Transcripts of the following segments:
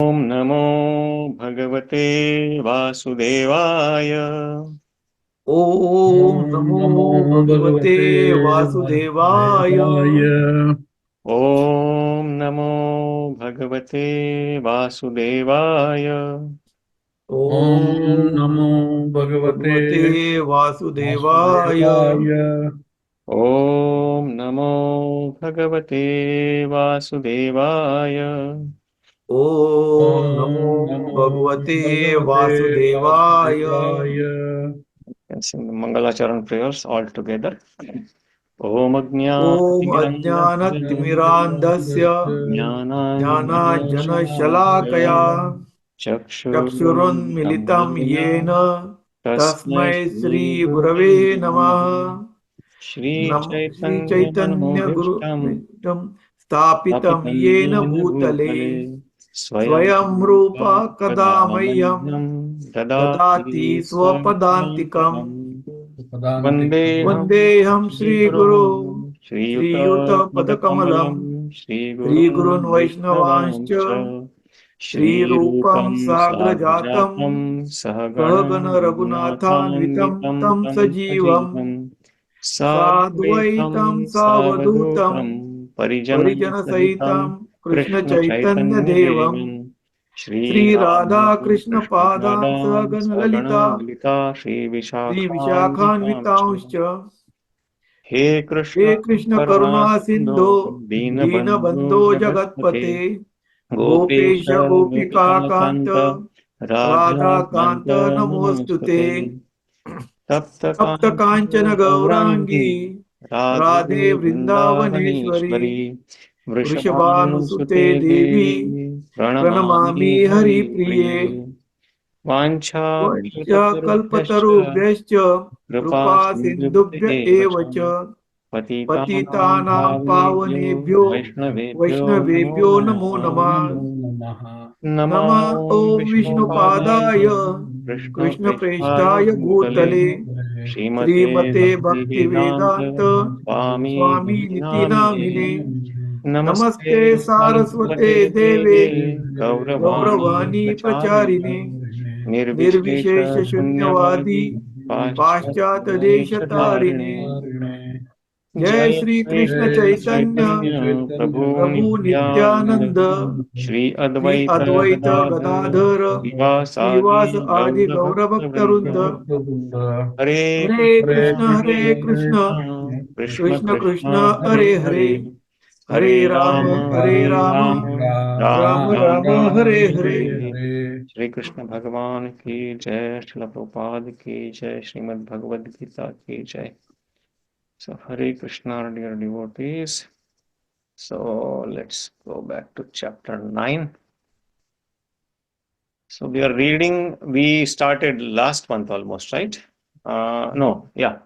Om Namo Bhagavate Vasudevaya. Om Namo Bhagavate Vasudevaya. Om Namo Bhagavate Vasudevaya. Om Namo Bhagavate Vasudevaya. Om Namo Bhagavate Vasudevaya. Om Namo Bhagavate Vasudevaya. And sing the Mangalacharan prayers all together. Om Om Ajnanatirandasya Ajnanatimirandasya Jnana Jnananjana Shalakaya Chakshurunmilitam Chakshurunmilitam Yena Yena Tasmai Tasmai Shri Shri Gurave Gurave Namaha. Namaha. Shri Shri Chaitanya Chaitanya Guru Manobhishtam Stapitam Tapitam Yena Yena Bhutale Bhutale Swayam Swayam Rupa Kadamahyam Kadamahyam Dadati Dadati Swapadantikam Swapadantikam Vandeham Vandeham Shri Shri Guru Guru Shri Yuta Shriyuta Padakamalam Padakamalam Shri Shri Gurun Gurun Vaishnavanscha Vaishnavanscha Shri Shri Rupam Rupam Sagrajatam Sagrajatam Sahagana Sahagana Raghunathanvitam Raghunathanvitam Tam Tam Sajivam Sajivam Sadvaitam Sadvaitam Savadutam Savadhutam Parijana Parijana Sahitam Sahitam Krishna Krishna Chaitanya Chaitanya Devam Devam Shri Sri Radha Radha Krishna Krishna Padan Padam Sagana Sagana Lalita Lalita Shri Sri Vishakhan Vishakhan Vitamcha Vitanscha He Krishna He Krishna Karuna Karuna Sindhu Sindho Dina Dinabandhu Bandho Jagatpate Jagatpate Gopesha Gopesha Gopika Gopikakanta Kanta Radha Radha Kanta Kanta Namostute Namostute Tapta Tapta Kanchana Kanchana Gaurangi Gaurangi Radhe Radhe Vrindavaneshwari Vrindavaneshwari Vrishabhanusute Vrishabhanusute Devi Devi Pranamami Pranamami Hari Hari Priye Priye Vancha Vacha Kalpatarubhyascha Kalpatarubhyascha Kripa Krupa Sindhubhya Sindhubhya Eva Cha Evacha Patitanam Patitanam Pavanebhyo Pavanebhyo Vaishnavebhyo Namo Vaishnavebhyo Namo Namaha Namah Nama Namo Om Vishnupadaya Vishnupadaya Krishna Krishna Prishthaya Preshtaya Bhutale Bhutale Srimate Srimate Bhakti Bhaktivedanta Vedanta Swami Swami Niti Niti Namine Namine Namaste Namaste Saraswate Saraswate Deve Deve Gauravani Gauravani Pracharine Pracharine Nirvishesha Nirvishesha Shunyavadi Shunyavadi Paschatya Paschata Deshatarine Deshatarine Jai Jai Shri Shri Krishna Krishna Chaitanya Chaitanya Prabhu Prabhu Nityananda Nityananda Shri Sri Advaita Advaita Gadadhara Gadadhara Srivasadi Srivasa Adi Gaura Gaura Bhakta Vrinda Bhaktarunda Hare Hare Krishna Krishna Hare Hare Krishna Krishna Krishna Krishna Krishna Krishna Hare Hare Hare Hare Hare Hare Rama Rama Hare Hare Rama Rama Rama Rama Rama Rama Hare Hare Hare Hare Shri Krishna Bhagavan ki Jai Srila Prabhupada ki Jai Srimad Bhagavad Gita ki Jai. So Hare Krishna, dear devotees. So let's go back to chapter 9. So we are reading, we started last month almost, right? No, yeah.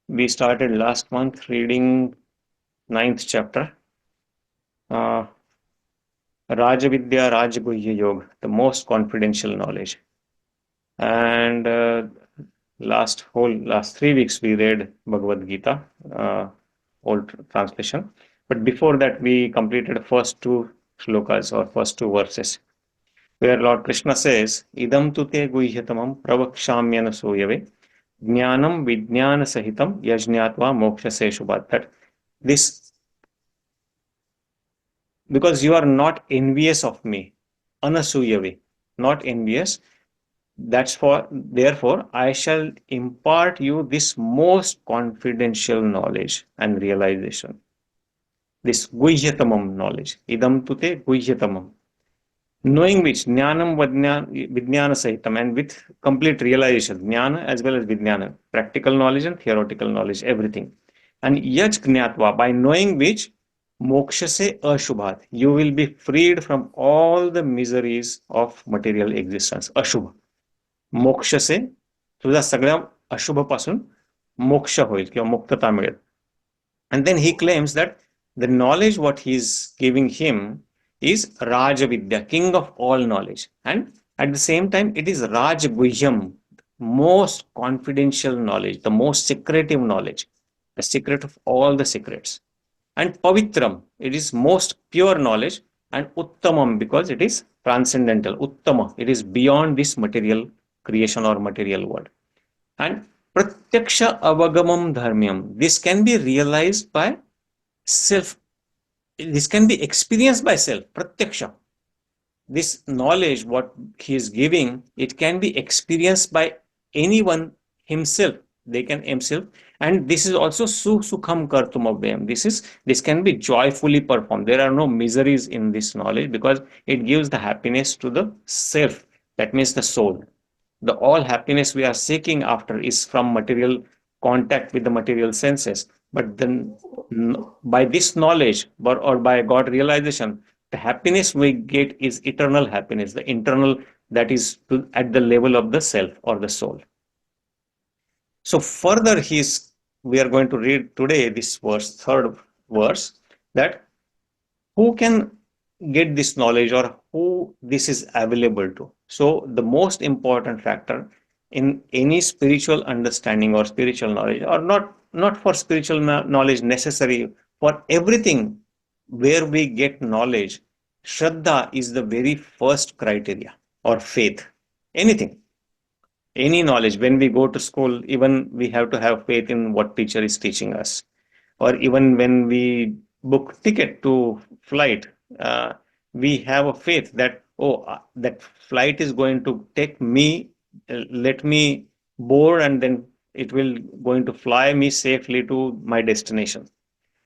We started last month reading ninth chapter. Rajavidya Rajguhya Yoga, the most confidential knowledge. And last 3 weeks we read Bhagavad Gita, old translation. But before that we completed the first two shlokas or first two verses, where Lord Krishna says, Idam tu te guhyatamam pravakshamyana suyave jnanam vijnana sahitam yajñatva mokshase shubhat. That this, because you are not envious of me, anasuyave, not envious, that's for, therefore, I shall impart you this most confidential knowledge and realization. This guhyatamam knowledge. Idam tu te guhyatamam. Knowing which jnanam vijnana sahitam, and with complete realization, jnana as well as vijnana, practical knowledge and theoretical knowledge, everything. And yaj gnatva, by knowing which moksha se ashubhat, you will be freed from all the miseries of material existence. Ashubha. मोक्ष से तुझा सगळ्या अशुभपासून मोक्ष होईल किंवा मुक्तता मिळेल. And then he claims that the knowledge what he is giving him is Rajavidya, king of all knowledge. And at the same time, it is Rajguhyam, most confidential knowledge, the most secretive knowledge, the secret of all the secrets. And Pavitram, it is most pure knowledge. And Uttamam, because it is transcendental, uttama. It is beyond this material creation or material world. And pratyaksha avagamam dharmyam. This can be realized by self. This can be experienced by self. Pratyaksha. This knowledge, what he is giving, it can be experienced by anyone himself. They can himself, and this is also sukham kartum abhyam. This can be joyfully performed. There are no miseries in this knowledge because it gives the happiness to the self. That means the soul. The all happiness we are seeking after is from material contact with the material senses. But then by this knowledge or by God realization, the happiness we get is eternal happiness, the internal, that is at the level of the self or the soul. So further we are going to read today this verse, third verse, that who can get this knowledge or who this is available to. So the most important factor in any spiritual understanding or spiritual knowledge, or not for spiritual knowledge necessary, for everything where we get knowledge, Shraddha is the very first criteria, or faith. Anything, any knowledge. When we go to school, even we have to have faith in what teacher is teaching us. Or even when we book ticket to flight, we have a faith that, oh, that flight is going to take me, let me board, and then it will going to fly me safely to my destination.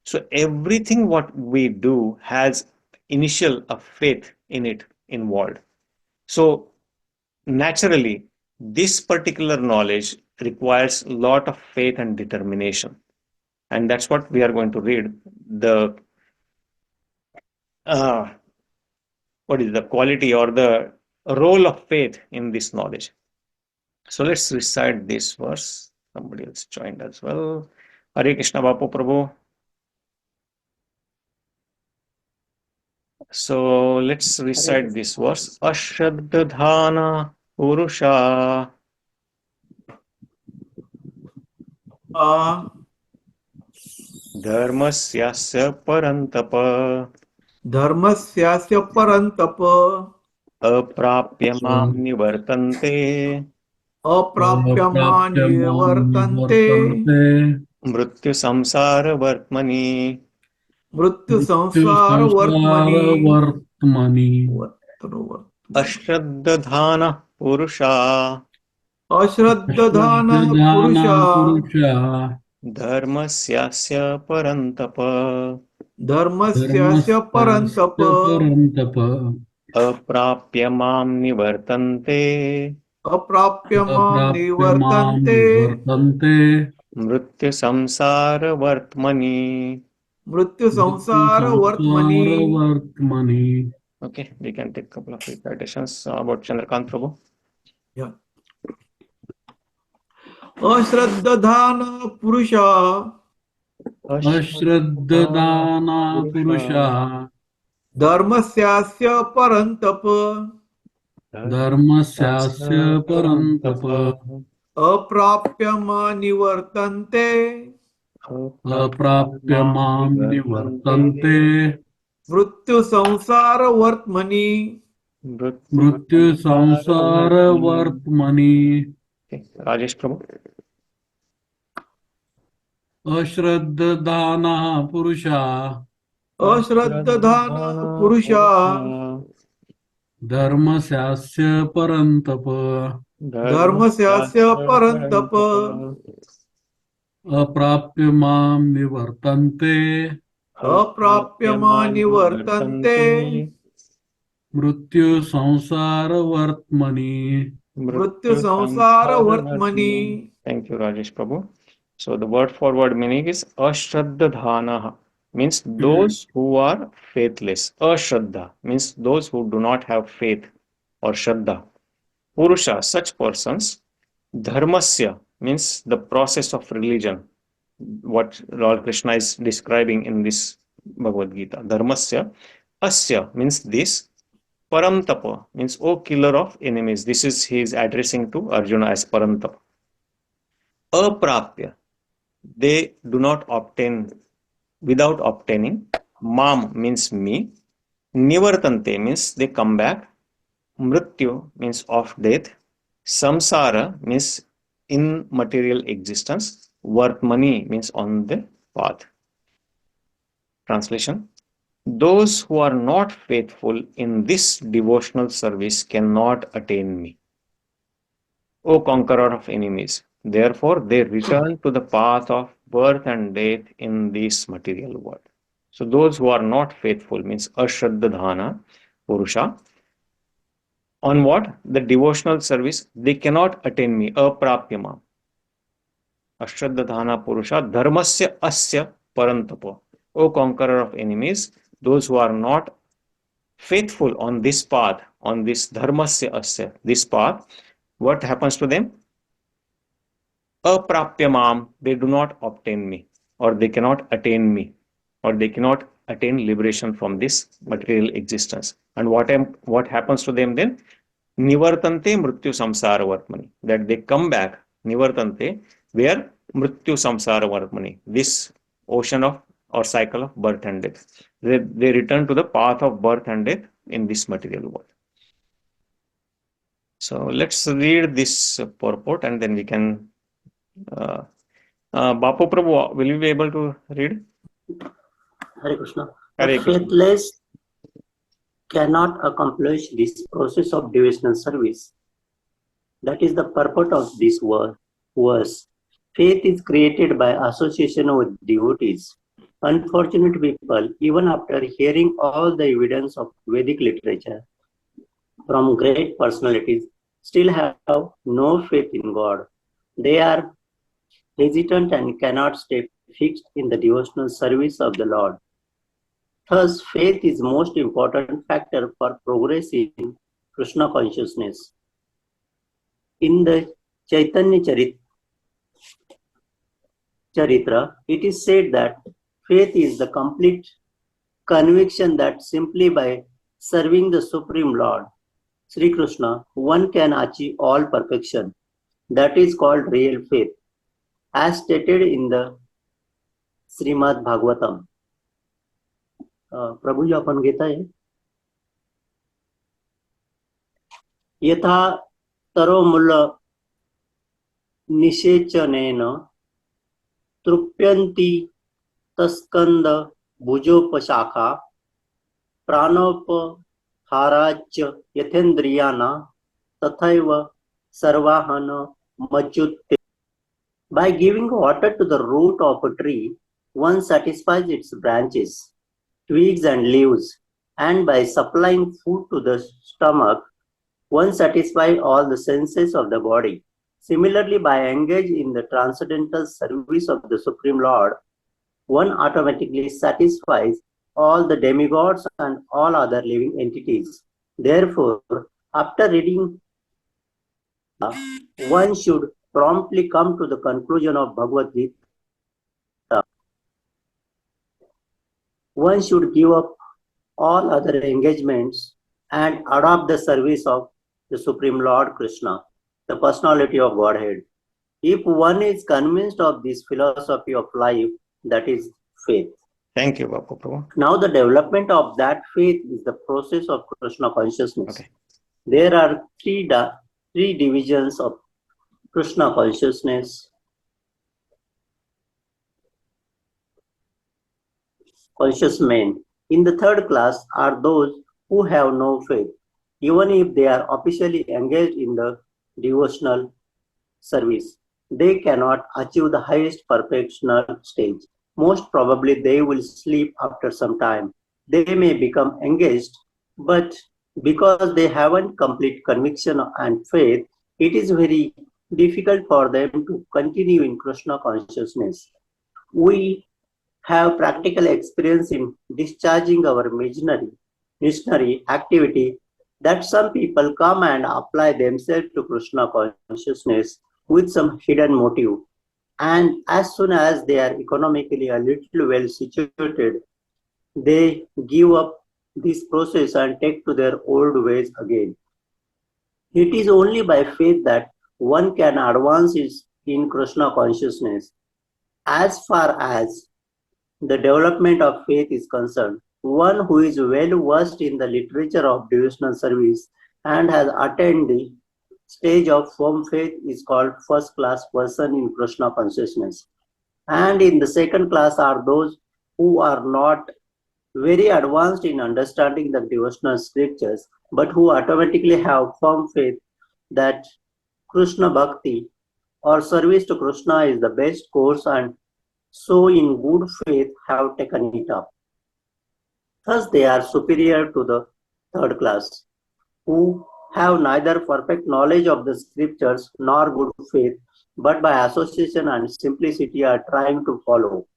So everything what we do has initial a faith in it involved. So naturally, this particular knowledge requires a lot of faith and determination. And that's what we are going to read. The uh, what is the quality or the role of faith in this knowledge. So let's recite this verse. Somebody else joined as well. Hare Krishna Bapu Prabhu. So let's recite this verse. Ashraddhana Purusha Dharmasyasya Parantapa धर्मस्यास्य परन्तप Aprapya Mam Nivartante अप्राप्यमानिवर्तन्ते निवर्तन्ते मृत्यु संसार वर्त्मनि मृत्युसंसारवर्त्मनि मृत्युसंसारवर्त्मनि अश्रद्धधानः पुरुषा अश्रद्धधानः श्रद्धाना पुरुषः पुरुषः धर्मस्यास्य परन्तप धर्मस्यास्य परन्तप धर्मस्य परन्तप अप्राप्य मां निवर्तन्ते अप्राप्य मां अप्राप्य मां निवर्तन्ते निवर्तन्ते मृत्यु संसार वर्त्मनि. मृत्युसंसारवर्त्मनि. मृत्युसंसारवर्त्मनि. Okay, we can take a couple of recitations about Chandrakant Prabhu. Yeah. अश्रद्धधानः पुरुषः अश्रद्धदाना पुरुषः धर्मस्यास्य परन्तप धर्मस्यास्य परन्तप अप्राप्य मां निवर्तन्ते अप्राप्य मां निवर्तन्ते मृत्युसंसारवर्त्मनि. मृत्युसंसारवर्त्मनि. Rajesh Prabhu. अश्रद्धदानः पुरुषः अश्रद्धधानः पुरुषः धर्मस्यास्य परन्तप धर्मस्यास्य परन्तप अप्राप्य मां निवर्तन्ते अप्राप्य मां निवर्तन्ते मृत्युसंसारवर्त्मनि. मृत्युसंसारवर्त्मनि. Thank you, Rajesh Prabhu. So the word for word meaning is ashraddhanaha, means those who are faithless. Ashraddha means those who do not have faith or shraddha. Purusha, such persons. Dharmasya means the process of religion, what Lord Krishna is describing in this Bhagavad Gita. Dharmasya. Asya means this. Paramtapa means, O killer of enemies. This is he is addressing to Arjuna as Paramtapa. Aprapya, they do not obtain, without obtaining. Mam means me. Nivartante means they come back. Mrityu means of death. Samsara means in material existence. Vartmani means on the path. Translation: those who are not faithful in this devotional service cannot attain me, O conqueror of enemies. Therefore, they return to the path of birth and death in this material world. So, those who are not faithful means Ashraddhana Purusha. On what? The devotional service, they cannot attain me. Aprapyama. Ashraddhana Purusha. Dharmasya asya parantapo. O conqueror of enemies, those who are not faithful on this path, on this dharmasya asya, this path, what happens to them? Aprapyamam, they do not obtain me, or they cannot attain me, or they cannot attain liberation from this material existence. And what happens to them then? Nivartante mrityu samsara vartmani, that they come back, nivartante, where mrityu samsara vartmani, this ocean of or cycle of birth and death. They return to the path of birth and death in this material world. So let's read this purport and then we can. Bapu Prabhu, will you be able to read? Hare Krishna. Hare The Krishna. faithless cannot accomplish this process of devotional service. That is the purport of this verse. Faith is created by association with devotees. Unfortunate people, even after hearing all the evidence of Vedic literature from great personalities, still have no faith in God. They are hesitant and cannot stay fixed in the devotional service of the Lord. Thus, faith is most important factor for progress in Krishna consciousness. In the Chaitanya Charitra, it is said that faith is the complete conviction that simply by serving the Supreme Lord, Sri Krishna, one can achieve all perfection. That is called real faith, as stated in the Srimad Bhagavatam. प्रभु जी आपण घेता है यथा तरोमूल निषेचनेन तृप्यन्ति तस्कंद भुजोपशाखा प्राणोपहाराच्च यथेन्द्रियाणा तथैव सर्वाहन मच्युते. By giving water to the root of a tree, one satisfies its branches, twigs and leaves, and by supplying food to the stomach, one satisfies all the senses of the body. Similarly, by engaging in the transcendental service of the Supreme Lord, one automatically satisfies all the demigods and all other living entities. Therefore, after reading, one should promptly come to the conclusion of BhagavadGita. One should give up all other engagements and adopt the service of the Supreme Lord Krishna, the personality of Godhead. If one is convinced of this philosophy of life, that is faith. Thank you, Bapu Prabhu. Now the development of that faith is the process of Krishna consciousness. Okay. There are three divisions of Krishna consciousness. Conscious men. In the third class are those who have no faith, even if they are officially engaged in the devotional service. They cannot achieve the highest perfectional stage. Most probably they will sleep after some time. They may become engaged, but because they haven't complete conviction and faith, it is very difficult for them to continue in Krishna consciousness. We have practical experience in discharging our missionary activity that some people come and apply themselves to Krishna consciousness with some hidden motive. And as soon as they are economically a little well situated, they give up this process and take to their old ways again. It is only by faith that one can advance in Krishna consciousness. As far as the development of faith is concerned, one who is well versed in the literature of devotional service and has attained the stage of firm faith is called first class person in Krishna consciousness. And in the second class are those who are not very advanced in understanding the devotional scriptures, but who automatically have firm faith that Krishna Bhakti or service to Krishna is the best course, and so in good faith have taken it up. Thus they are superior to the third class, who have neither perfect knowledge of the scriptures nor good faith, but by association and simplicity are trying to follow.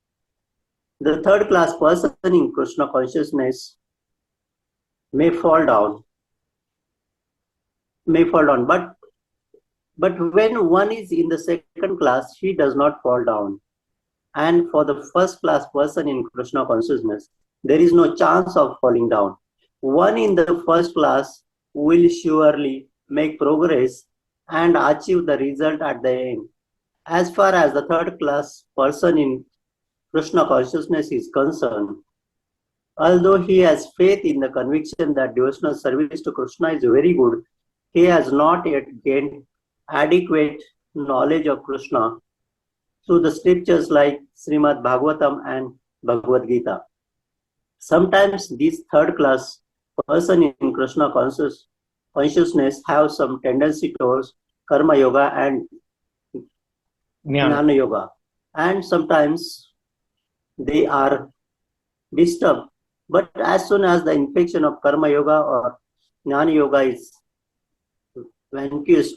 The third class person in Krishna consciousness may fall down, but when one is in the second class, he does not fall down. And for the first class person in Krishna consciousness, there is no chance of falling down. One in the first class will surely make progress and achieve the result at the end. As far as the third class person in Krishna consciousness is concerned, although he has faith in the conviction that devotional service to Krishna is very good, he has not yet gained adequate knowledge of Krishna through the scriptures like Srimad Bhagavatam and BhagavadGita. Sometimes these third class person in Krishna consciousness have some tendency towards karma yoga and jnana yoga, and sometimes they are disturbed. But as soon as the infection of karma yoga or jnana yoga is vanquished,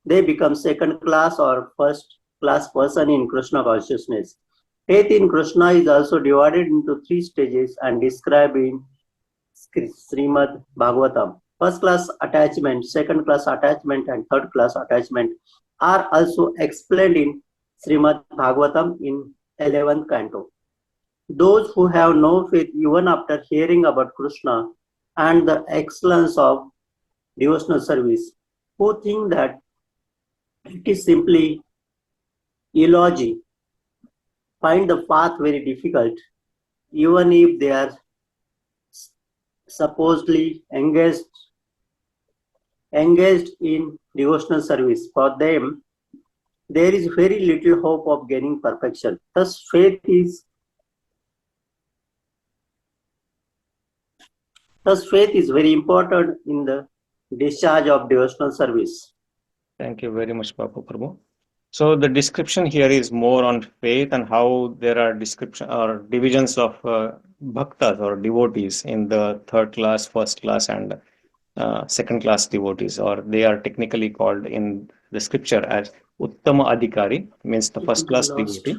they become second class or first class person in Krishna consciousness. Faith in Krishna is also divided into 3 stages and described in Srimad Bhagavatam. First class attachment, second class attachment, and third class attachment are also explained in Srimad Bhagavatam in 11th canto. Those who have no faith even after hearing about Krishna and the excellence of devotional service, who think that it is simply eulogy, find the path very difficult, even if they are supposedly engaged in devotional service. For them, there is very little hope of gaining perfection. Thus, faith is very important in the discharge of devotional service. Thank you very much, Papa Prabhu. So the description here is more on faith and how there are description or divisions of bhaktas or devotees in the third class, first class, and second class devotees, or they are technically called in the scripture as Uttama Adhikari, means the first class devotee,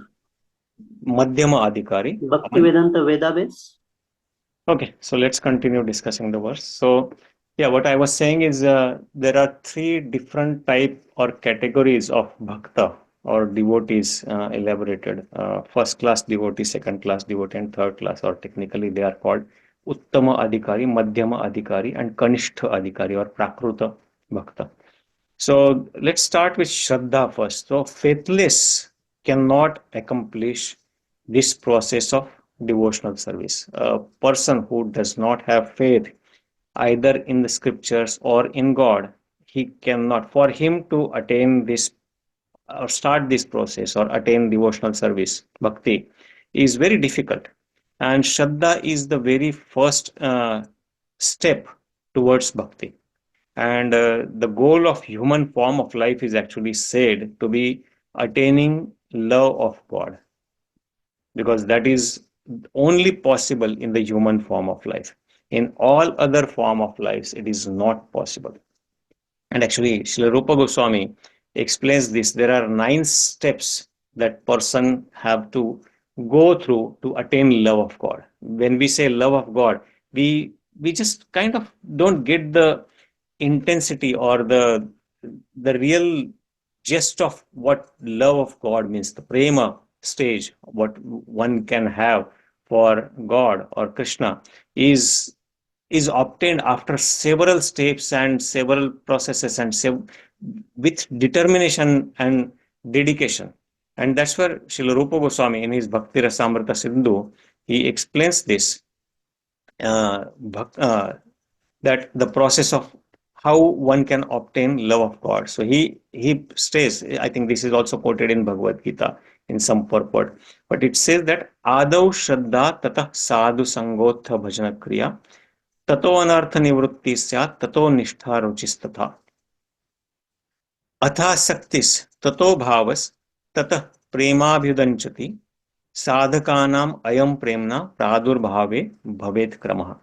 Madhyama Adhikari. Bhaktivedanta Vedabes. Okay, so let's continue discussing the verse. So, yeah, what I was saying is there are 3 different type or categories of bhakta or devotees elaborated. First class devotee, second class devotee, and third class, or technically they are called Uttama Adhikari, Madhyama Adhikari, and Kanishtha Adhikari or Prakruta Bhakta. So let's start with Shraddha first. So faithless cannot accomplish this process of devotional service. A person who does not have faith either in the scriptures or in God, he cannot, for him to attain this or start this process or attain devotional service, bhakti, is very difficult. And Shraddha is the very first step towards bhakti. And the goal of human form of life is actually said to be attaining love of God, because that is only possible in the human form of life. In all other form of lives, it is not possible. And actually, Srila Rupa Goswami explains this. There are 9 steps that person have to go through to attain love of God. When we say love of God, we just kind of don't get the intensity or the real gist of what love of God means, the prema stage, what one can have for God or Krishna is obtained after several steps and several processes and with determination and dedication. And that's where Srila Rupa Goswami in his Bhakti Rasamrita Sindhu, he explains this, that the process of how one can obtain love of God. So he says, I think this is also quoted in Bhagavad Gita in some purport, but it says that Adau Shraddha Tata Sadhu Sangotha Bhajana Kriya Tato Anartha Nivrutti Syat Tato Nishtha Ruchistatha अथा सक्तिस ततो भावस ततः प्रेमाभ्युदंचति साधकानाम अयम प्रेमना प्रादुर्भावे भवेत क्रमः.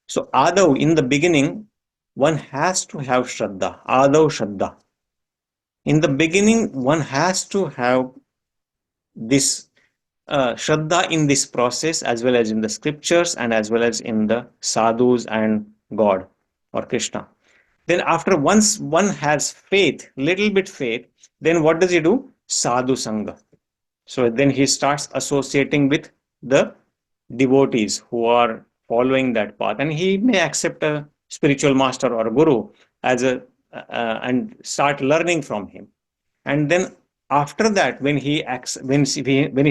So adav, in the beginning, one has to have shraddha. Adav shraddha. In the beginning, one has to have this shraddha in this process, as well as in the scriptures and as well as in the sadhus and God or Krishna. Then after once one has faith, little bit faith, then what does he do? Sadhu Sangha. So then he starts associating with the devotees who are following that path, and he may accept a spiritual master or guru as a and start learning from him. And then after that, when he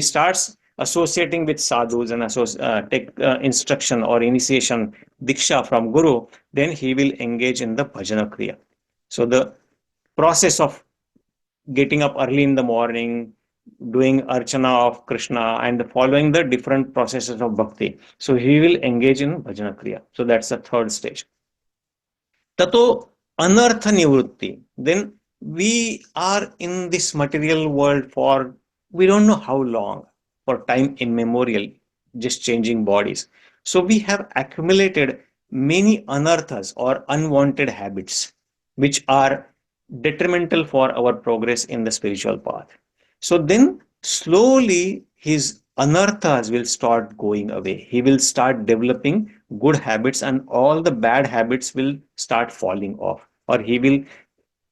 starts associating with sadhus and take instruction or initiation diksha from guru, then he will engage in the bhajana kriya. So the process of getting up early in the morning, doing archana of Krishna, and following the different processes of bhakti, so he will engage in bhajana kriya. So that's the third stage. Tato anartha nivrutti. Then we are in this material world for we don't know how long, for time immemorial, just changing bodies. So we have accumulated many anarthas or unwanted habits which are detrimental for our progress in the spiritual path. So then slowly his anarthas will start going away. He will start developing good habits, and all the bad habits will start falling off, or he will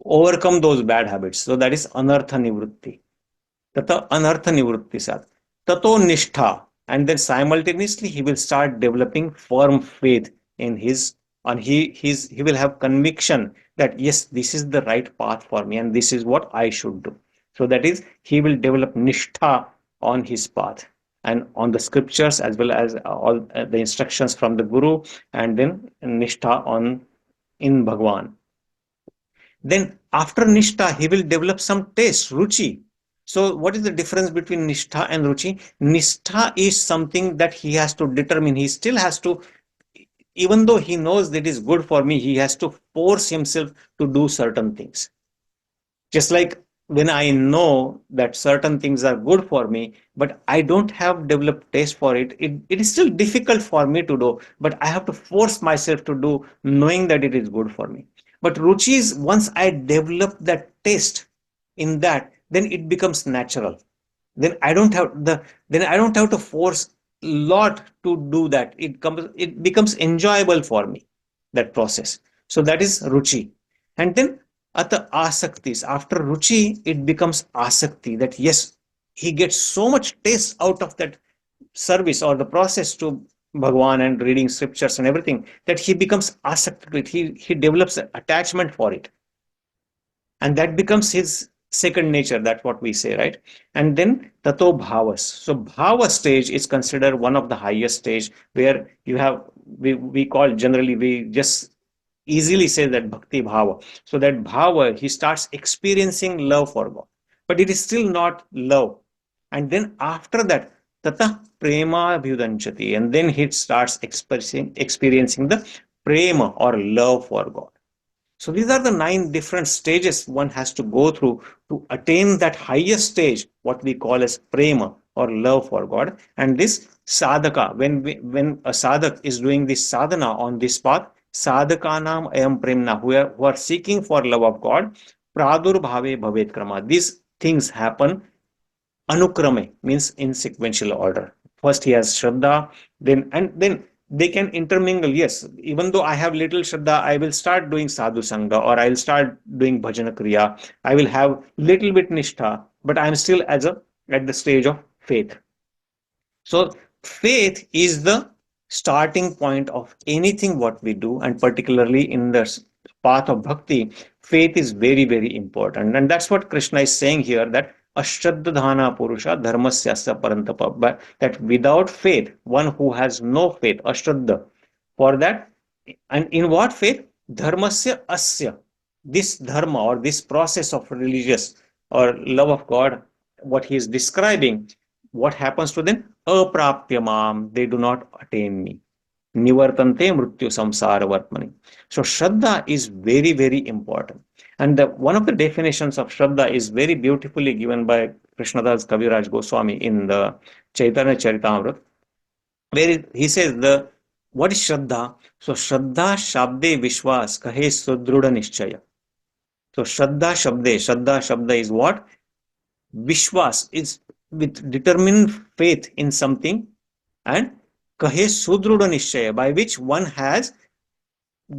overcome those bad habits. So that is anartha nivrutti. Tata anartha nivrutti sat. Tato nishtha. And then simultaneously he will start developing firm faith in his, and he will have conviction that yes, this is the right path for me and this is what I should do. So that is, he will develop nishtha on his path and on the scriptures, as well as all the instructions from the guru, and then nishtha on in Bhagwan. Then after nishtha, he will develop some taste, ruchi. So what is the difference between nishtha and ruchi? Nishtha is something that he has to determine. He still has to, even though he knows that is good for me, he has to force himself to do certain things. Just like when I know that certain things are good for me, but I don't have developed taste for it, it is still difficult for me to do, but I have to force myself to do, knowing that it is good for me. But ruchi is, once I develop that taste in that, then it becomes natural. Then I don't have to force a lot to do that. It becomes enjoyable for me, that process. So that is ruchi. And then ata asaktis, after ruchi it becomes asakti, that yes, he gets so much taste out of that service or the process to Bhagwan and reading scriptures and everything, that he becomes asakti to it. He develops an attachment for it, and that becomes his second nature. That's what we say, right? And then tato bhavas. So bhava stage is considered one of the highest stage, where you have, we call, generally we just easily say that bhakti bhava. So that bhava, he starts experiencing love for God, but it is still not love. And then after that, tata prema bhyudanchati, and then he starts experiencing the prema or love for God. So these are the 9 different stages one has to go through to attain that highest stage, what we call as prema or love for God. And this sadhaka, when a sadhak is doing this sadhana on this path, sadhakanam ayam premna, who are seeking for love of God, pradurbhave bhavet krama. These things happen anukrame, means in sequential order. First he has shraddha, then they can intermingle. Yes, even though I have little shraddha, I will start doing sadhu sangha, or I will start doing bhajana kriya. I will have little bit nishtha, but I am still at the stage of faith. So faith is the starting point of anything what we do, and particularly in the path of bhakti, faith is very, very important. And that's what Krishna is saying here, that ashraddhana purusha dharmasyasya parantapa. But that without faith, one who has no faith, ashraddha, for that, and in what faith? dharmasya asya. This dharma or this process of religious or love of God, what he is describing, what happens to them? Aprapyamam, they do not attain me. Nivartante mrityu samsara vartmani. So Shraddha is very, very important. And one of the definitions of Shraddha is very beautifully given by Krishnadas Kaviraj Goswami in the Chaitanya Charitamrita, where he says what is Shraddha? So Shraddha Shabde Vishwas Kahe Sudruda Nishchaya. So Shraddha Shabda is what? Vishwas is with determined faith in something, and Kahe Sudruda Nishchaya, by which one has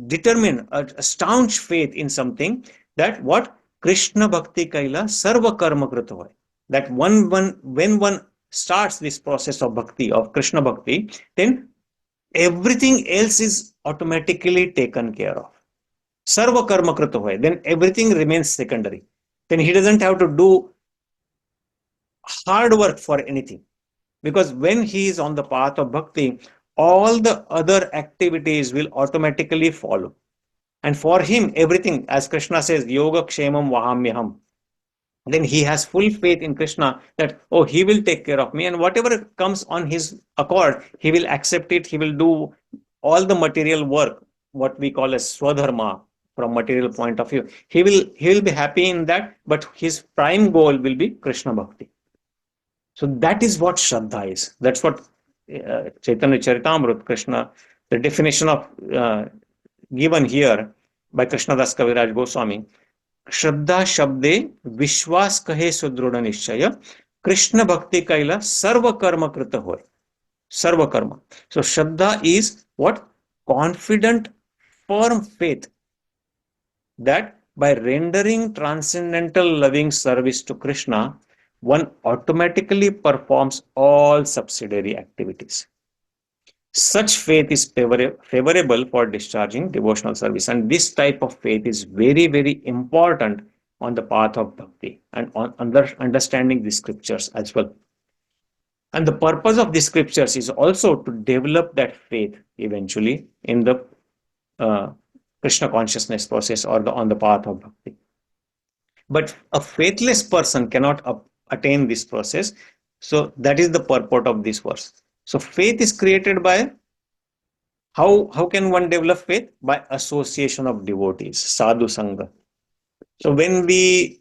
determined a staunch faith in something, that what? Krishna Bhakti Kaila Sarva Karma Krita hoy. That when one starts this process of bhakti, of Krishna Bhakti, then everything else is automatically taken care of. Sarva Karma Krita hoy. Then everything remains secondary. Then he doesn't have to do hard work for anything. Because when he is on the path of bhakti, all the other activities will automatically follow. And for him, everything, as Krishna says, yoga kshemam vahamyaham, then he has full faith in Krishna that, oh, he will take care of me, and whatever comes on his accord, he will accept it. He will do all the material work, what we call as swadharma from material point of view. He will be happy in that, but his prime goal will be Krishna bhakti. So that is what Shraddha is. That's what Chaitanya Charitamrita, Krishna, the definition of given here by Krishnadas Kaviraj Goswami. Shraddha Shabde Vishwas Kahe Sudruda Nishchaya Krishna Bhakti Kaila Sarva Karma Krita hoy. Sarva Karma. So Shraddha is what? Confident, firm faith that by rendering transcendental loving service to Krishna, one automatically performs all subsidiary activities. Such faith is favorable for discharging devotional service, and this type of faith is very, very important on the path of bhakti and on understanding the scriptures as well. And the purpose of the scriptures is also to develop that faith eventually in the Krishna consciousness process or on the path of bhakti. But a faithless person cannot attain this process. So that is the purport of this verse. So faith is created by, how can one develop faith? By association of devotees, sadhu sangha. So when we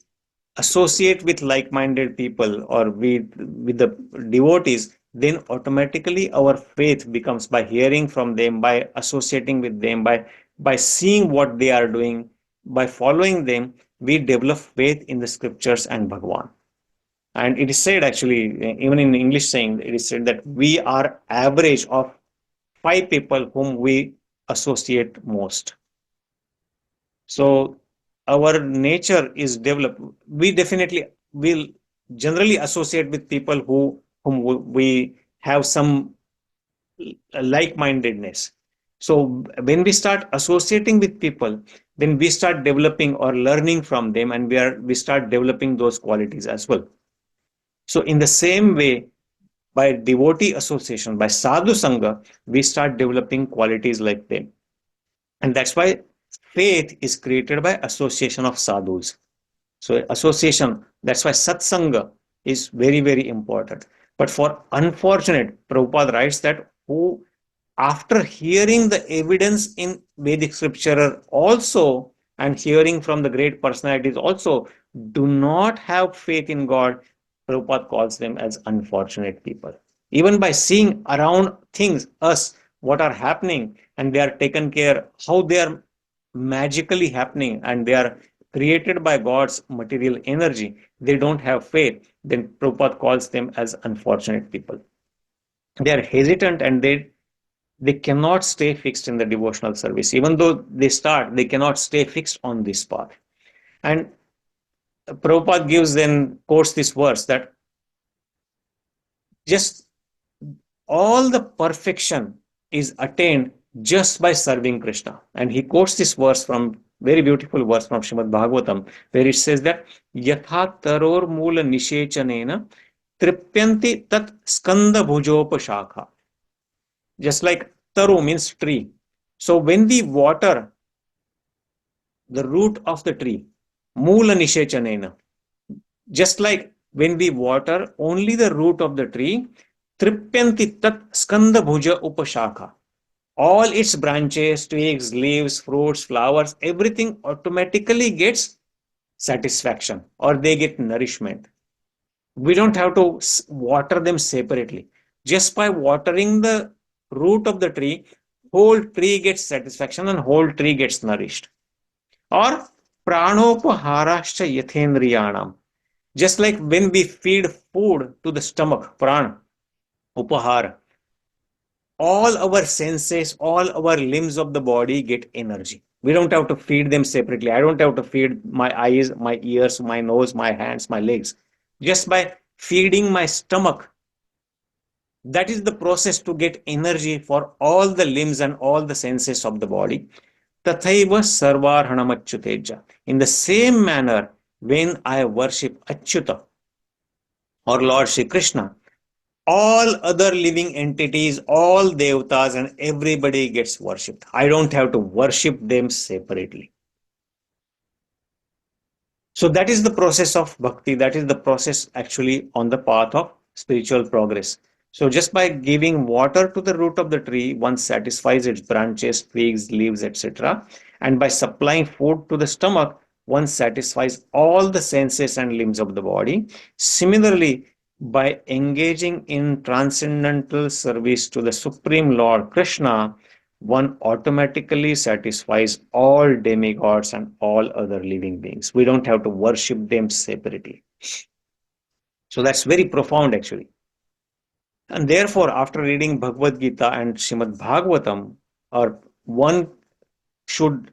associate with like-minded people or with the devotees, then automatically our faith becomes, by hearing from them, by associating with them, by seeing what they are doing, by following them, we develop faith in the scriptures and Bhagavan. And it is said, actually, even in English saying, it is said that we are average of 5 people whom we associate most. So our nature is developed. We definitely will generally associate with people whom we have some like-mindedness. So when we start associating with people, then we start developing or learning from them, and we start developing those qualities as well. So in the same way, by devotee association, by sadhu sangha, we start developing qualities like them. And that's why faith is created by association of sadhus. So association, that's why satsanga is very, very important. But for unfortunate, Prabhupada writes that who, after hearing the evidence in Vedic scripture also, and hearing from the great personalities also, do not have faith in God, Prabhupada calls them as unfortunate people. Even by seeing around things, us, what are happening, and they are taken care, how they are magically happening, and they are created by God's material energy, they don't have faith, then Prabhupada calls them as unfortunate people. They are hesitant, and they cannot stay fixed in the devotional service. Even though they start, they cannot stay fixed on this path. And Prabhupada quotes this verse that just all the perfection is attained just by serving Krishna. And he quotes this verse from, very beautiful verse from Srimad Bhagavatam, where it says that Yatha taror mula nishechanena tripyanti tat skanda bhujopashakha. Just like taru means tree. So when we water the root of the tree. Mula nishechanena. Just like when we water only the root of the tree, tripyanti tat skanda bhuja upashakha. All its branches, twigs, leaves, fruits, flowers, everything automatically gets satisfaction or they get nourishment. We don't have to water them separately. Just by watering the root of the tree, whole tree gets satisfaction and whole tree gets nourished. Or pranopaharascha yathendriyanam. Just like when we feed food to the stomach, prana, upahara, all our senses, all our limbs of the body get energy. We don't have to feed them separately. I don't have to feed my eyes, my ears, my nose, my hands, my legs. Just by feeding my stomach, that is the process to get energy for all the limbs and all the senses of the body. Tathaiva sarvarhanamachyuteja. In the same manner, when I worship Achyuta or Lord Shri Krishna, all other living entities, all devatas, and everybody gets worshipped. I don't have to worship them separately. So that is the process of bhakti. That is the process actually on the path of spiritual progress. So just by giving water to the root of the tree, one satisfies its branches, twigs, leaves, etc. And by supplying food to the stomach, one satisfies all the senses and limbs of the body. Similarly, by engaging in transcendental service to the Supreme Lord Krishna, one automatically satisfies all demigods and all other living beings. We don't have to worship them separately. So that's very profound actually. And therefore, after reading Bhagavad Gita and Srimad Bhagavatam, or one should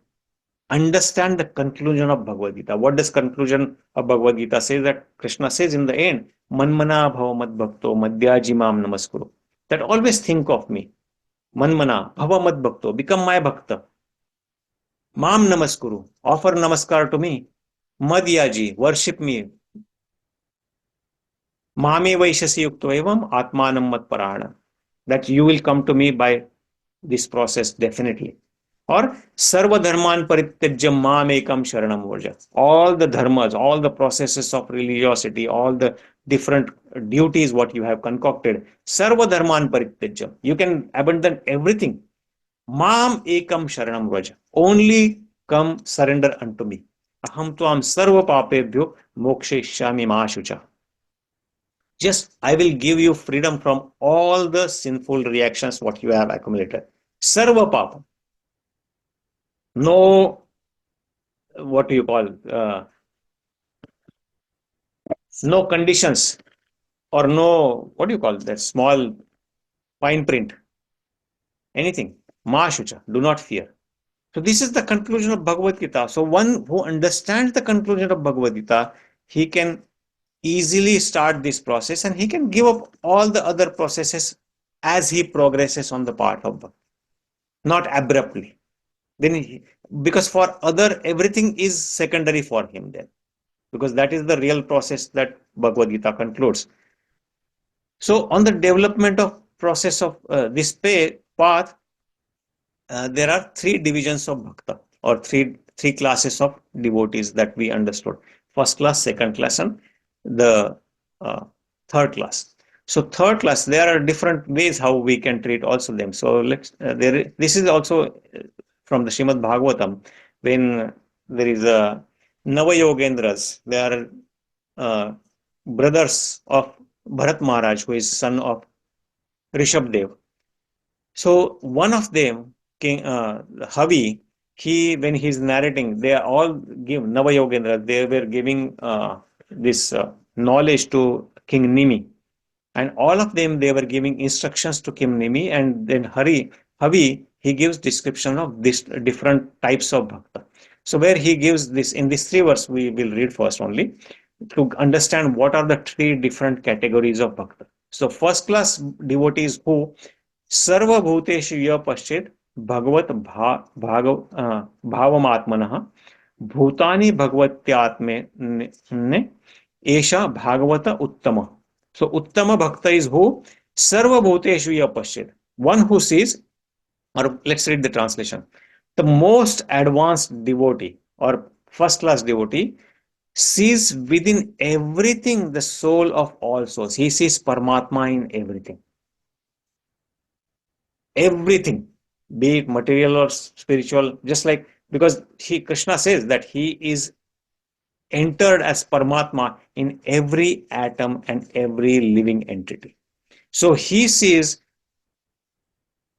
understand the conclusion of Bhagavad Gita. What does conclusion of Bhagavad Gita say? That Krishna says in the end, Manmana bhava bhakto madhyaji mam namaskuru. That always think of me. Manmana bhava bhakto. Become my bhakta. Mam namaskuru. Offer namaskar to me. Madhyaji. Worship me. Mame vaishasi yukto evam atmanam mat parana. That you will come to me by this process definitely. Or sarva dharman parityajya mam ekam sharanam varja. All the dharmas, all the processes of religiosity, all the different duties what you have concocted, sarva dharman parityajya. You can abandon everything. Mam ekam sharanam vraja. Only come surrender unto me. Aham tvam sarva papebhyo mokshayishyami ma shucha. Just I will give you freedom from all the sinful reactions what you have accumulated. Sarva papa. No, what do you call, no conditions or no, what do you call that small fine print, anything. Ma shucha, do not fear. So this is the conclusion of Bhagavad Gita. So one who understands the conclusion of Bhagavad Gita, he can easily start this process and he can give up all the other processes as he progresses on the path of Bhakti, not abruptly. Then because for other everything is secondary for him then, because that is the real process that Bhagavad Gita concludes. So on the development of process of this path, there are three divisions of bhakta, or three classes of devotees that we understood: first class, second class, and the third class. So third class, there are different ways how we can treat also them. So let's this is also from the Srimad Bhagavatam, when there is a Navayogendras. They are brothers of Bharat Maharaj, who is son of Rishabdev. So one of them, King Havi, when he's narrating, they all give Navayogendra. They were giving this knowledge to King Nimi, and all of them they were giving instructions to King Nimi, and then Havi he gives description of this different types of bhakta. So where he gives this in this three verse, we will read first only to understand what are the three different categories of bhakta. So first class devotees who सर्व भूतेषु यः पश्चेत् भगवत भावमात्मनः भूतानि भगवत्यात्मे एषा भागवत उत्तम. So uttama bhakta is who? Sarva bhuteshu yah pashchet. One who sees, or let's read the translation. The most advanced devotee or first class devotee sees within everything the soul of all souls. He sees Paramatma in everything. Everything, be it material or spiritual, just like, because Krishna says that he is entered as Paramatma in every atom and every living entity. So he sees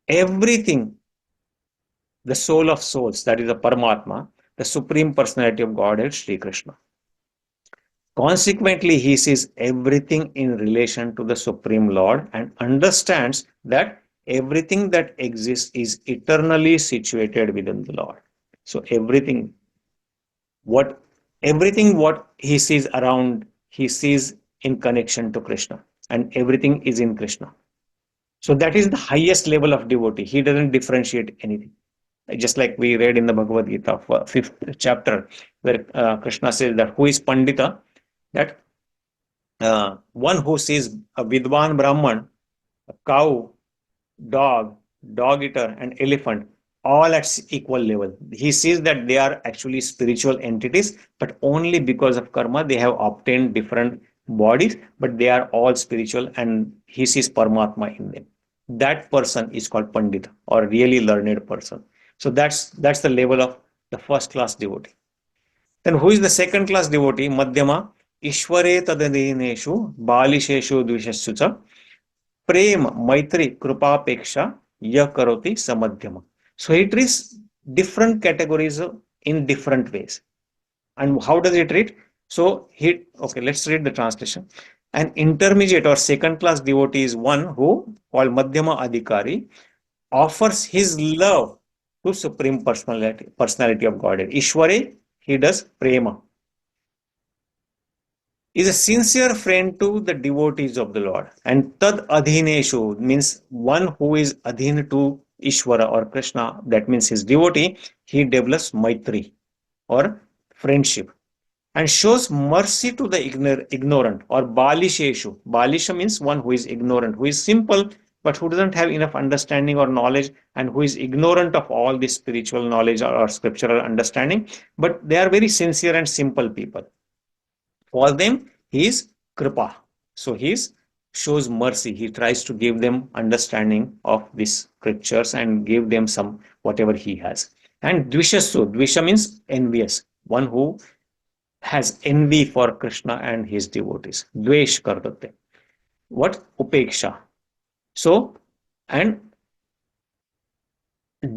everything, the soul of souls, that is the Paramatma, the Supreme Personality of Godhead, Sri Krishna. Consequently, he sees everything in relation to the Supreme Lord and understands that everything that exists is eternally situated within the Lord. So what everything what he sees around, he sees in connection to Krishna, and everything is in Krishna. So that is the highest level of devotee. He doesn't differentiate anything. Just like we read in the Bhagavad Gita, fifth chapter, where Krishna says that who is Pandita, that one who sees a Vidwan Brahman, a cow, dog, dog eater, and elephant all at equal level. He sees that they are actually spiritual entities, but only because of karma they have obtained different bodies, but they are all spiritual, and he sees Paramatma in them. That person is called Pandita, or really learned person. So that's the level of the first class devotee. Then who is the second class devotee? Madhyama Ishware tadadineshu balisheshu dvishashu Prem, Maitri, Krupapeksha, Ya Karoti, Samadhyama. So it treats different categories in different ways. And how does it read? So okay, let's read the translation. An intermediate or second class devotee is one who, called Madhyama Adhikari, offers his love to Supreme Personality of Godhead. Ishware, he does Prema. Is a sincere friend to the devotees of the Lord. And Tad Adhineshu means one who is Adhin to Ishvara or Krishna, that means his devotee, he develops Maitri or friendship and shows mercy to the ignorant or Balisheshu. Balisha means one who is ignorant, who is simple but who doesn't have enough understanding or knowledge, and who is ignorant of all this spiritual knowledge or scriptural understanding, but they are very sincere and simple people. For them, he is Kripa. So he shows mercy. He tries to give them understanding of these scriptures and give them some whatever he has. And Dvishasu, Dvisha means envious, one who has envy for Krishna and his devotees. Dvesh kardate. What? Upeksha. So, and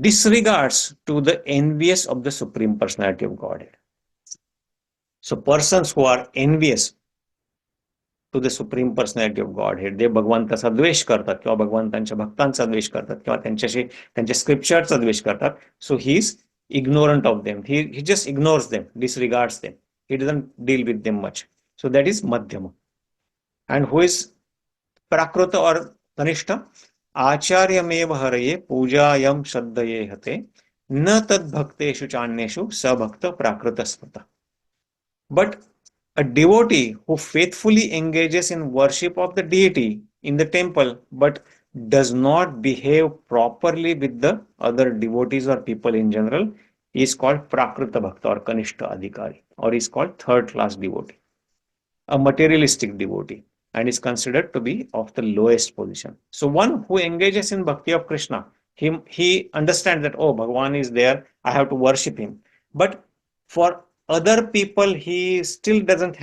disregards to the envious of the Supreme Personality of Godhead. So persons who are envious to the supreme personality of Godhead, ते भगवंताचा द्वेष करतात किंवा भगवंतांच्या भक्तांचा द्वेष करतात किंवा त्यांच्याशी त्यांच्या स्क्रिप्चरचा द्वेष करतात. So he is ignorant of them. He just ignores them, disregards them. He doesn't deal with them much. So that is Madhyama. And who is Prakrita or Tanishta? Acharyamev haraye pujayam shraddhaye hate na tad bhakteshu chanyeshu sabhakta prakrita smrta. But a devotee who faithfully engages in worship of the deity in the temple but does not behave properly with the other devotees or people in general is called Prakrita Bhakta or Kanishta Adhikari, or is called third class devotee, a materialistic devotee, and is considered to be of the lowest position. So one who engages in bhakti of Krishna, he understands that, oh, Bhagavan is there, I have to worship him. But for other people, he still doesn't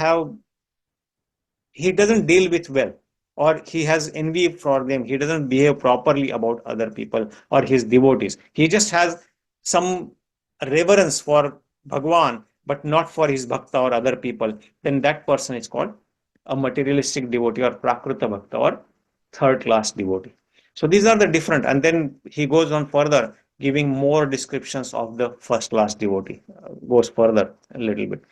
deal with well, or he has envy for them. He doesn't behave properly about other people or his devotees. He just has some reverence for Bhagavan, but not for his bhakta or other people. Then that person is called a materialistic devotee or Prakrita Bhakta or third class devotee. So these are the different, and then he goes on further giving more descriptions of the first class devotee, goes further a little bit.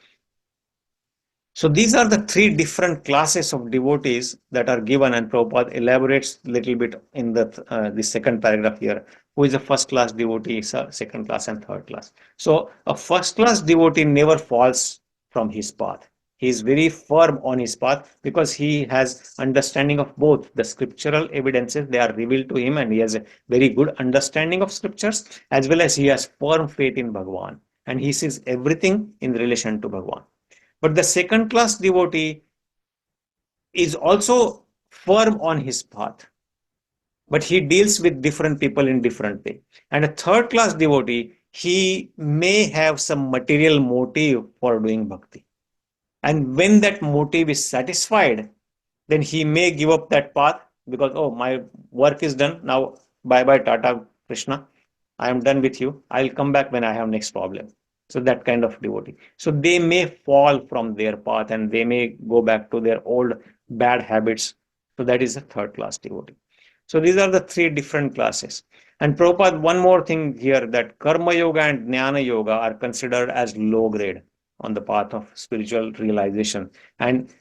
So these are the three different classes of devotees that are given, and Prabhupada elaborates a little bit in the second paragraph here. Who is a first class devotee, second class and third class. So a first class devotee never falls from his path. He is very firm on his path because he has understanding of both the scriptural evidences, they are revealed to him, and he has a very good understanding of scriptures, as well as he has firm faith in Bhagavan. and he sees everything in relation to Bhagwan. But the second class devotee is also firm on his path, but he deals with different people in different way. And a third class devotee, he may have some material motive for doing bhakti, and when that motive is satisfied, then he may give up that path, because, oh, my work is done now, bye bye, Tata, Krishna, I am done with you, I'll come back when I have next problem. So that kind of devotee, so they may fall from their path and they may go back to their old bad habits. So that is a third class devotee. So these are the three different classes. And Prabhupada, one more thing here, that Karma Yoga and Jnana Yoga are considered as low grade on the path of spiritual realization. And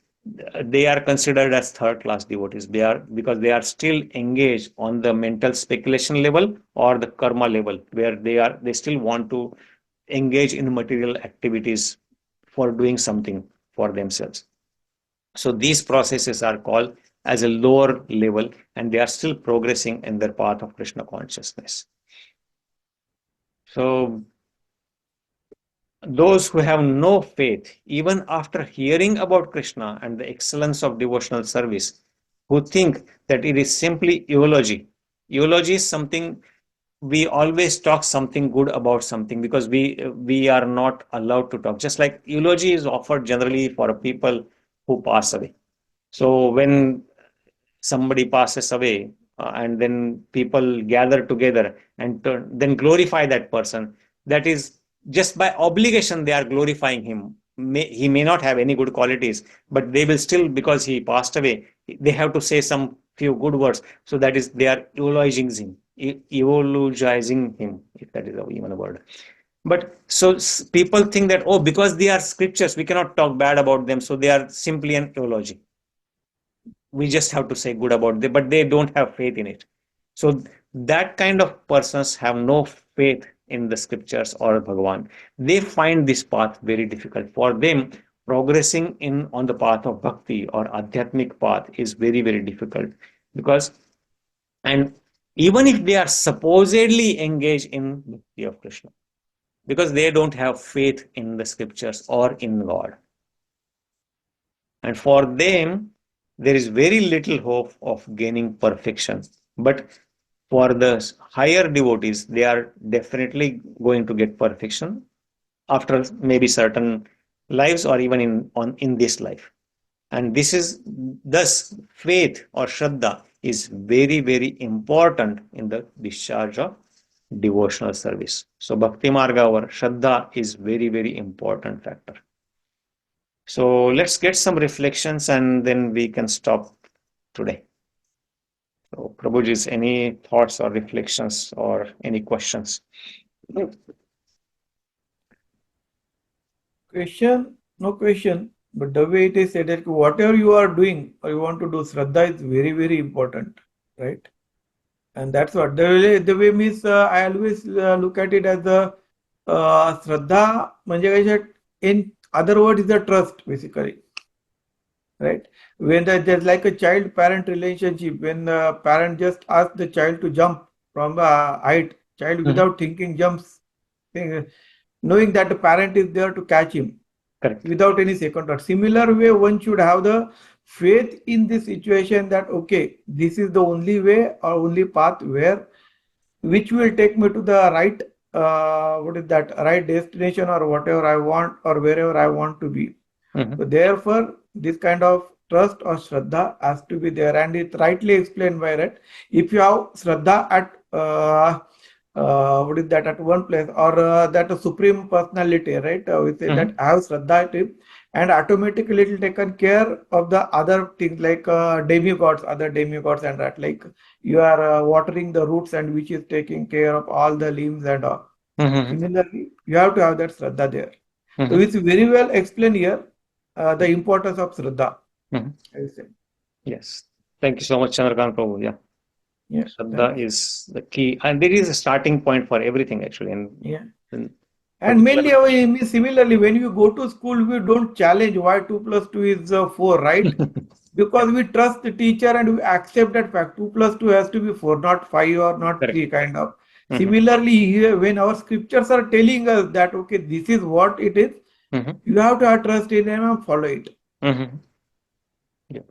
they are considered as third class devotees. They are, because they are still engaged on the mental speculation level or the karma level, where they still want to engage in material activities for doing something for themselves. So these processes are called as a lower level, and they are still progressing in their path of Krishna consciousness. So those who have no faith, even after hearing about Krishna and the excellence of devotional service, who think that it is simply eulogy. Eulogy is something, we always talk something good about something, because we are not allowed to talk. Just like eulogy is offered generally for people who pass away. So when somebody passes away, and then people gather together and then glorify that person, that is just by obligation they are glorifying him. He may not have any good qualities, but they will still, because he passed away, they have to say some few good words. So that is, they are eulogizing him, if that is even a word. But so people think that, oh, because they are scriptures, we cannot talk bad about them, so they are simply an eulogy, we just have to say good about them, but they don't have faith in it. So that kind of persons have no faith in the scriptures or Bhagavan. They find this path very difficult. For them, progressing in on the path of bhakti or adhyatmic path is very, very difficult, because, and even if they are supposedly engaged in bhakti of Krishna, because they don't have faith in the scriptures or in God. And for them, there is very little hope of gaining perfection. But for the higher devotees, they are definitely going to get perfection after maybe certain lives, or even in this life. And this is, thus faith or Shraddha is very, very important in the discharge of devotional service. So Bhakti Marga or Shraddha is very, very important factor. So let's get some reflections and then we can stop today. So Prabhuji's, any thoughts or reflections or any questions? Question, no question. But the way it is said that whatever you are doing or you want to do, Shraddha is very, very important, right? And that's what the way means. I always look at it as the Shraddha, in other words, is the trust, basically, right? When there's like a child-parent relationship, when the parent just asks the child to jump from a height, child without thinking jumps, knowing that the parent is there to catch him. Correct. Without any second thought. Similar way, one should have the faith in this situation that, okay, this is the only way or only path which will take me to the right, right destination or whatever I want or wherever I want to be. So therefore, this kind of trust or Shraddha has to be there, and it's rightly explained by that. If you have Shraddha at at one place, or that supreme personality, right? We say that I have Shraddha at him, and automatically it will taken care of the other things like demigods, other demigods, and that, like you are watering the roots and which is taking care of all the limbs and all. Similarly, you have to have that Shraddha there. So it's very well explained here, the importance of Shraddha. I would say. Yes. Thank you so much, Chandrakant Prabhu. Yeah. Yeah. Shraddha is the key, and it is a starting point for everything actually. And mainly, similarly, when you go to school, we don't challenge why 2 plus 2 is 4, right? Because we trust the teacher and we accept that fact. 2 plus 2 has to be 4, not 5 or not 3, kind of. Similarly, here, when our scriptures are telling us that, okay, this is what it is, you have to have trust in them and follow it. Yeah.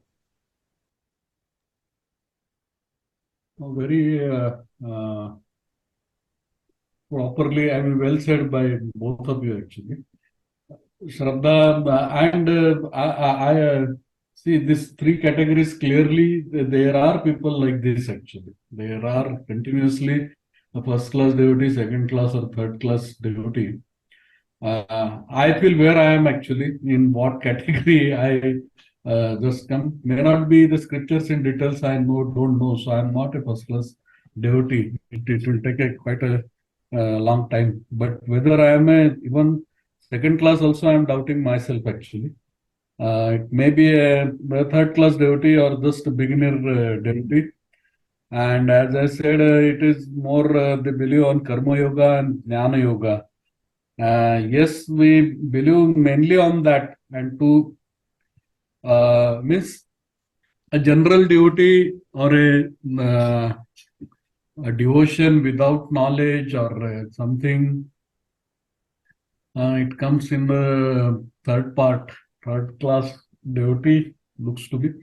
Very properly, I mean, well said by both of you actually. Shraddha, and I see these three categories clearly. There are people like this actually. There are continuously a first class devotee, second class or third class devotee. I feel where I am actually, in what category I just come. May not be the scriptures in details, I don't know. So I'm not a first class devotee. It will take quite a long time. But whether I am even second class also, I'm doubting myself actually. It may be a third class devotee or just a beginner devotee. And as I said, it is more they believe on Karma Yoga and Jnana Yoga. Yes, we believe mainly on that, and to means a general devotee or a devotion without knowledge or something. It comes in the third part, third class devotee looks to be.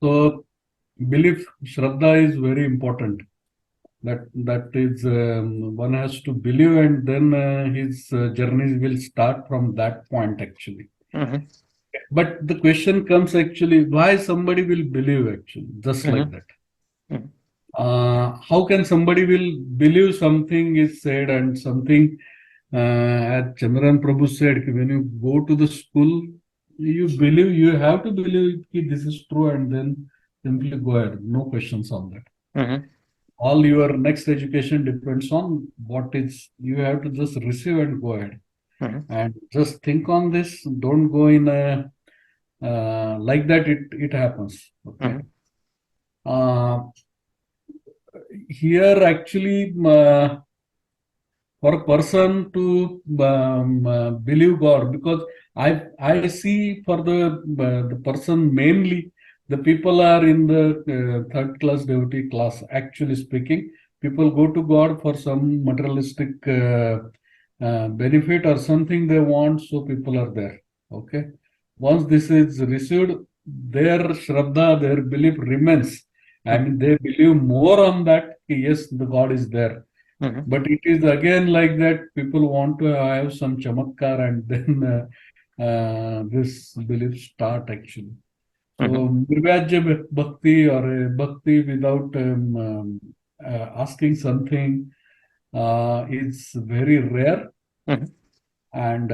So belief, Shraddha is very important. That is, one has to believe, and then his journeys will start from that point actually. But the question comes actually, why somebody will believe actually, just like that. How can somebody will believe something is said and something, as Chandran Prabhu said, when you go to the school, you believe, you have to believe this is true, and then simply go ahead, no questions on that. All your next education depends on what is, you have to just receive and go ahead. And just think on this, don't go in a like that, it happens. Okay. Here actually, for a person to believe God, because I see for the person mainly, the people are in the third class devotee class. Actually speaking, people go to God for some materialistic benefit or something they want, so people are there. Okay, once this is received, their shraddha, their belief remains. I mean, they believe more on that. Yes, the God is there. But it is again like that. People want to have some chamatkar, and then this belief start actually. So Nirvyajya bhakti or bhakti without asking something is very rare, and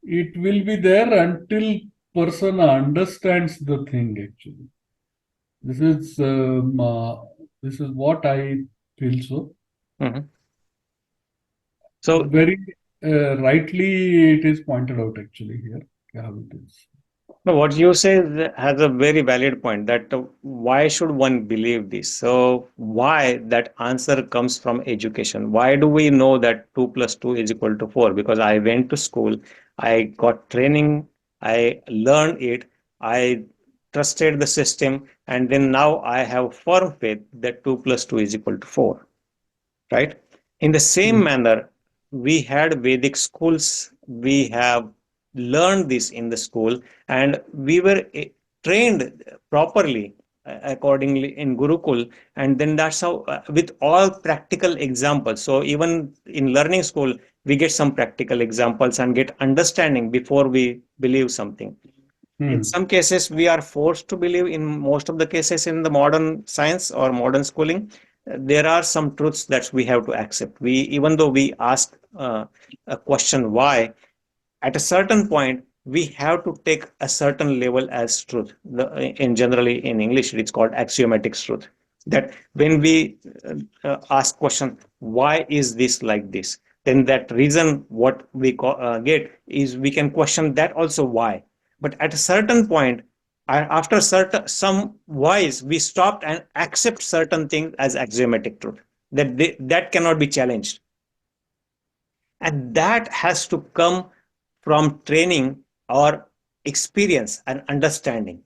it will be there until person understands the thing actually. This is what I feel so. So very rightly it is pointed out actually here how it is. no, what you say has a very valid point, that why should one believe this? So why that answer comes from education. Why do we know that 2 plus 2 is equal to 4? Because I went to school, I got training, I learned it, I trusted the system, and then now I have firm faith that 2 plus 2 is equal to 4. Right? In the same manner, we had Vedic schools, we have learned this in the school, and we were trained properly accordingly in Gurukul, and then that's how, with all practical examples. So even in learning school, we get some practical examples and get understanding before we believe something. In some cases, we are forced to believe. In most of the cases in the modern science or modern schooling, there are some truths that we have to accept. We, even though we ask a question why, at a certain point, we have to take a certain level as truth. In generally in English, it's called axiomatic truth. That when we ask question, why is this like this? Then that reason, what we get is, we can question that also why. But at a certain point, after certain some whys, we stopped and accept certain things as axiomatic truth, that that cannot be challenged, and that has to come from training or experience and understanding.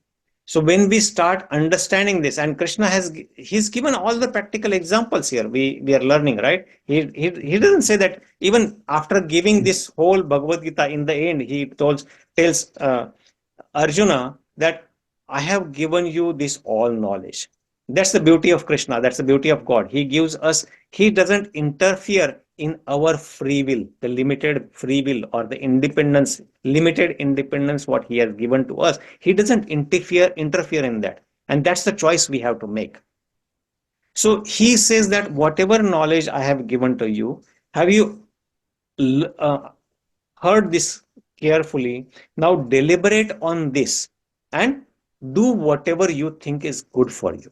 So when we start understanding this, and Krishna he's given all the practical examples here. We are learning, right? He doesn't say that even after giving this whole Bhagavad Gita, in the end he tells Arjuna that I have given you this all knowledge. That's the beauty of Krishna. That's the beauty of God. He gives us, he doesn't interfere in our free will, the limited free will or the independence, limited independence, what he has given to us. He doesn't interfere in that. And that's the choice we have to make. So he says that whatever knowledge I have given to you, have you heard this carefully? Now deliberate on this and do whatever you think is good for you.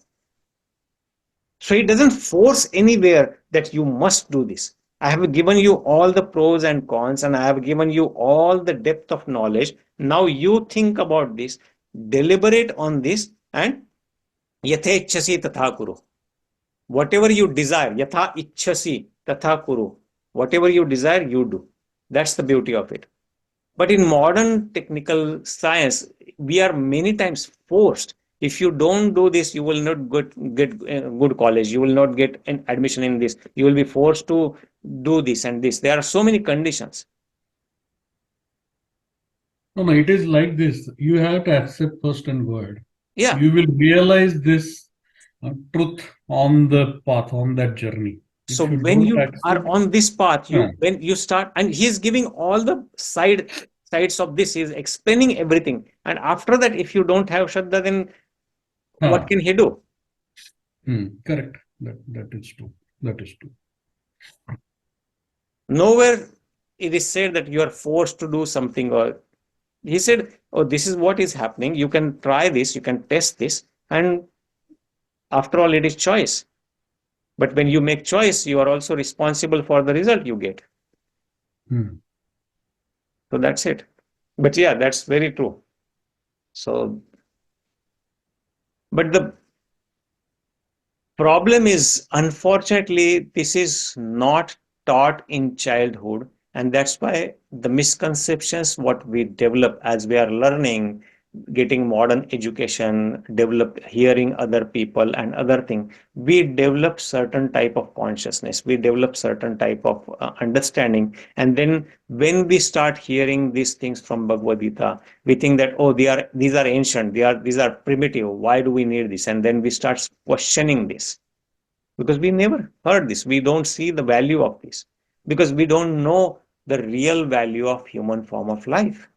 So he doesn't force anywhere that you must do this. I have given you all the pros and cons, and I have given you all the depth of knowledge. Now you think about this, deliberate on this, and yatha ichchasi tatha kuru. Whatever you desire, yatha ichchasi tatha kuru. Whatever you desire, you do. That's the beauty of it. But in modern technical science, we are many times forced. If you don't do this, you will not get a good college. You will not get an admission in this. You will be forced to do this and this. There are so many conditions. No, it is like this. You have to accept first and word. Yeah. You will realize this truth on the path, on that journey. So when you are on this path, when you start, and he is giving all the sides of this, he is explaining everything. And after that, if you don't have Shraddha, then what can he do? Correct. That is true. That is true. Nowhere it is said that you are forced to do something, or he said, oh, this is what is happening. You can try this, you can test this, and after all, it is choice. But when you make choice, you are also responsible for the result you get. So that's it. But yeah, that's very true. So, but the problem is, unfortunately, this is not taught in childhood. And that's why the misconceptions what we develop as we are learning, getting modern education, develop hearing other people and other thing, we develop certain type of consciousness, we develop certain type of understanding. And then when we start hearing these things from Bhagavad Gita, we think that, oh, these are ancient, these are primitive, why do we need this? And then we start questioning this, because we never heard this, we don't see the value of this, because we don't know the real value of human form of life.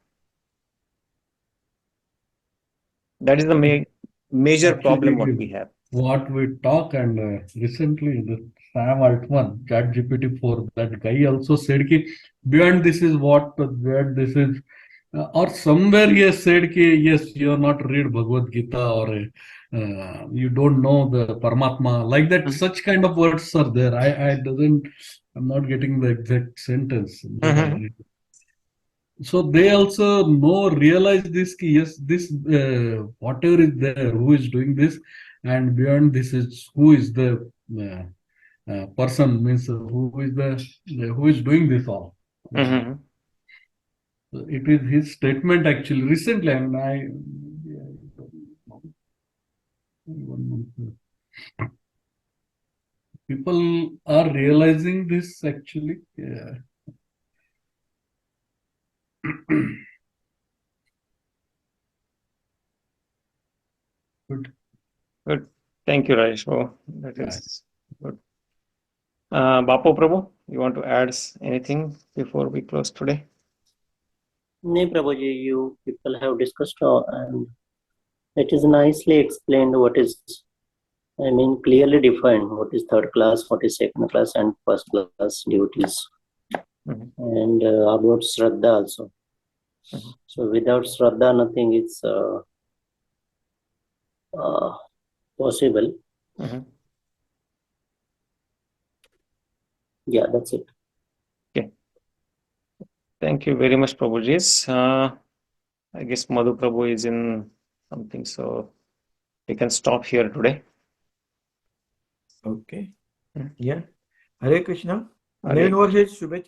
That is the major problem what we have. What we talk, and recently the Sam Altman, ChatGPT 4, that guy also said ki beyond this is what, beyond this is, or somewhere he has said ki yes, you are not read Bhagavad Gita, or you don't know the Paramatma, like that. Such kind of words are there. I'm not getting the exact sentence. So they also realize this, yes, this whatever is there, who is doing this, and beyond this is who is the person, means who is doing this all. It is his statement actually recently, and people are realizing this actually. Yeah. Good. Thank you, Rajesh. Oh, that is good. Bapu Prabhu, you want to add anything before we close today? No, Prabhuji, you people have discussed, and it is nicely explained what is, clearly defined what is third class, what is second class, and first class duties. And about Shraddha also. So without Shraddha, nothing is possible. Yeah, that's it. Okay. Thank you very much, Prabhuji. I guess Madhu Prabhu is in something, so we can stop here today. Okay. Yeah. Hare Krishna. Naveen Varsh's Shubhechha.